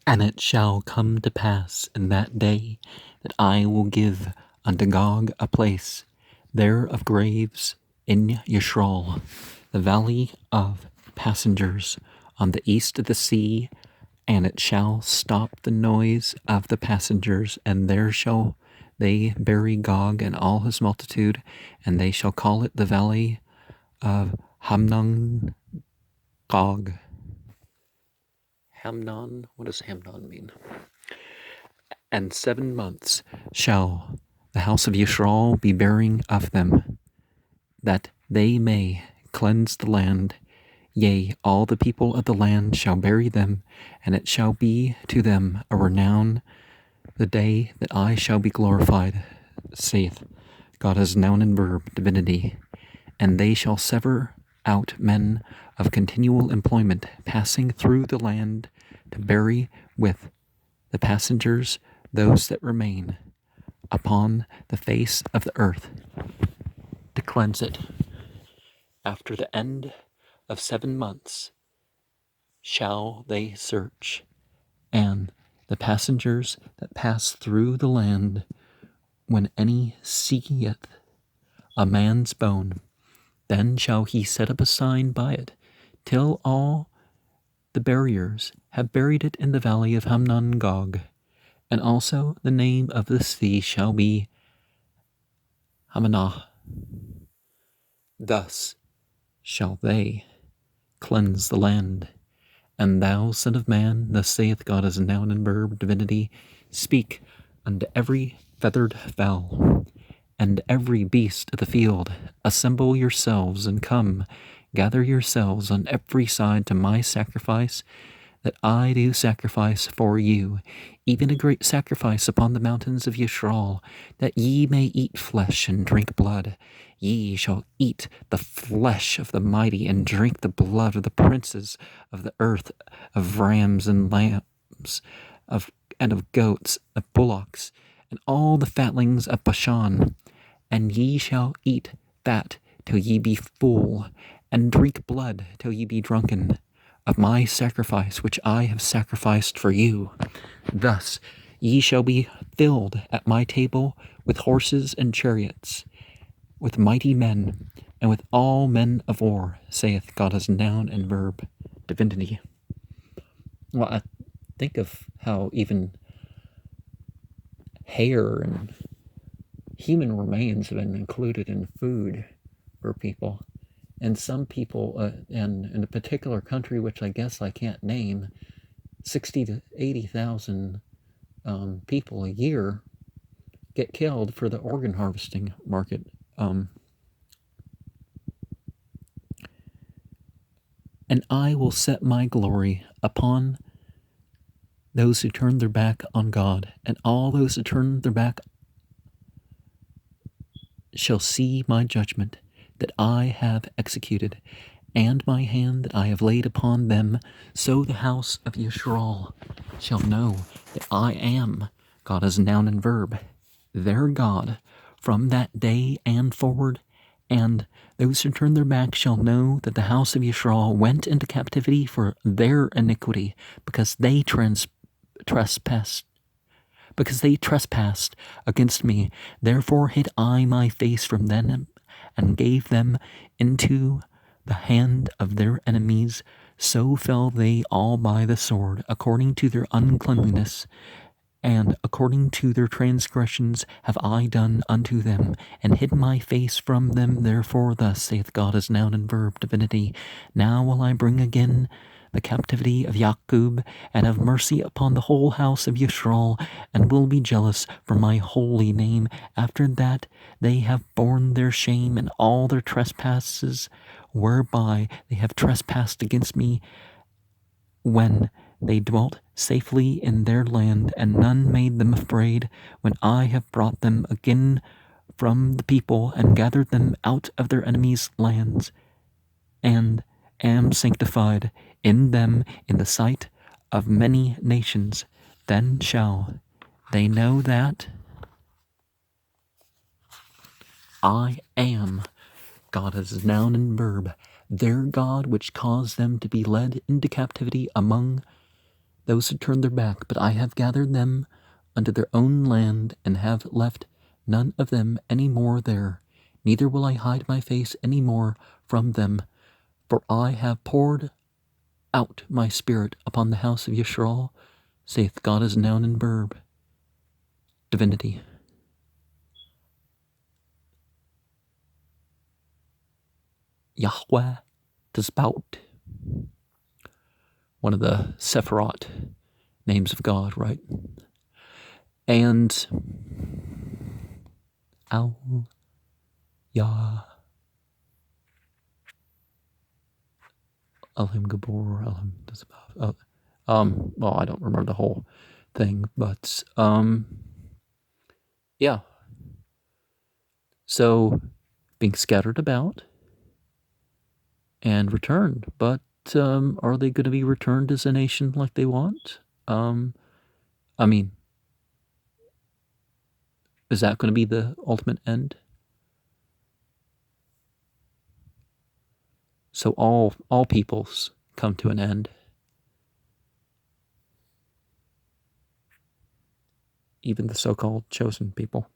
And it shall come to pass in that day that I will give unto Gog a place there of graves in Yishral, the valley of passengers on the east of the sea, and it shall stop the noise of the passengers, and there shall they bury Gog and all his multitude, and they shall call it the valley of Hamnon Gog. Hamnon? What does Hamnon mean? And 7 months shall the house of Yishral be burying of them, that they may cleanse the land. Yea, all the people of the land shall bury them, and it shall be to them a renown the day that I shall be glorified, saith God as noun and verb, divinity. And they shall sever out men of continual employment, passing through the land to bury with the passengers those that remain upon the face of the earth, to cleanse it. After the end of 7 months shall they search, and the passengers that pass through the land, when any seeketh a man's bone, then shall he set up a sign by it, till all the buriers have buried it in the valley of Hamnon Gog. And also the name of the sea shall be Hamanah. Thus shall they cleanse the land. And thou, son of man, thus saith God as a noun and verb, divinity, speak unto every feathered fowl, and every beast of the field, assemble yourselves, and come, gather yourselves on every side to my sacrifice, that I do sacrifice for you, even a great sacrifice upon the mountains of Yishral, that ye may eat flesh and drink blood. Ye shall eat the flesh of the mighty, and drink the blood of the princes of the earth, of rams and lambs, and of goats, of bullocks, and all the fatlings of Bashan. And ye shall eat fat till ye be full, and drink blood till ye be drunken, of my sacrifice which I have sacrificed for you. Thus ye shall be filled at my table with horses and chariots, with mighty men, and with all men of war, saith God as noun and verb, divinity. Well, I think of how even hair and human remains have been included in food for people. And some people, in a particular country, which I guess I can't name, 60 to 80,000 people a year get killed for the organ harvesting market. And I will set my glory upon those who turn their back on God, and all those who turn their back shall see my judgment that I have executed, and my hand that I have laid upon them. So the house of Yishral shall know that I am God as noun and verb, their God, from that day and forward. And those who turn their back shall know that the house of Yishral went into captivity for their iniquity, because they trespassed against me. Therefore hid I my face from them, and gave them into the hand of their enemies. So fell they all by the sword, according to their uncleanliness, and according to their transgressions have I done unto them, and hid my face from them. Therefore thus saith God as noun and verb, divinity, now will I bring again the captivity of Jacob, and have mercy upon the whole house of Yishral, and will be jealous for my holy name, after that they have borne their shame and all their trespasses, whereby they have trespassed against me, when they dwelt safely in their land, and none made them afraid, when I have brought them again from the people, and gathered them out of their enemies' lands, and am sanctified in them in the sight of many nations. Then shall they know that I am God as noun and verb, their God, which caused them to be led into captivity among those who turned their back, but I have gathered them unto their own land, and have left none of them any more there. Neither will I hide my face any more from them, for I have poured out my spirit upon the house of Yisrael, saith God as noun and verb. Divinity. Yahweh Tezbaot. One of the Sephirot names of God, right? And Al Yah Elohim Gabor Elohim Tezbaot. Well, I don't remember the whole thing, but yeah. So being scattered about and returned, but are they going to be returned as a nation like they want? I mean, is that going to be the ultimate end? So all peoples come to an end. Even the so-called chosen people.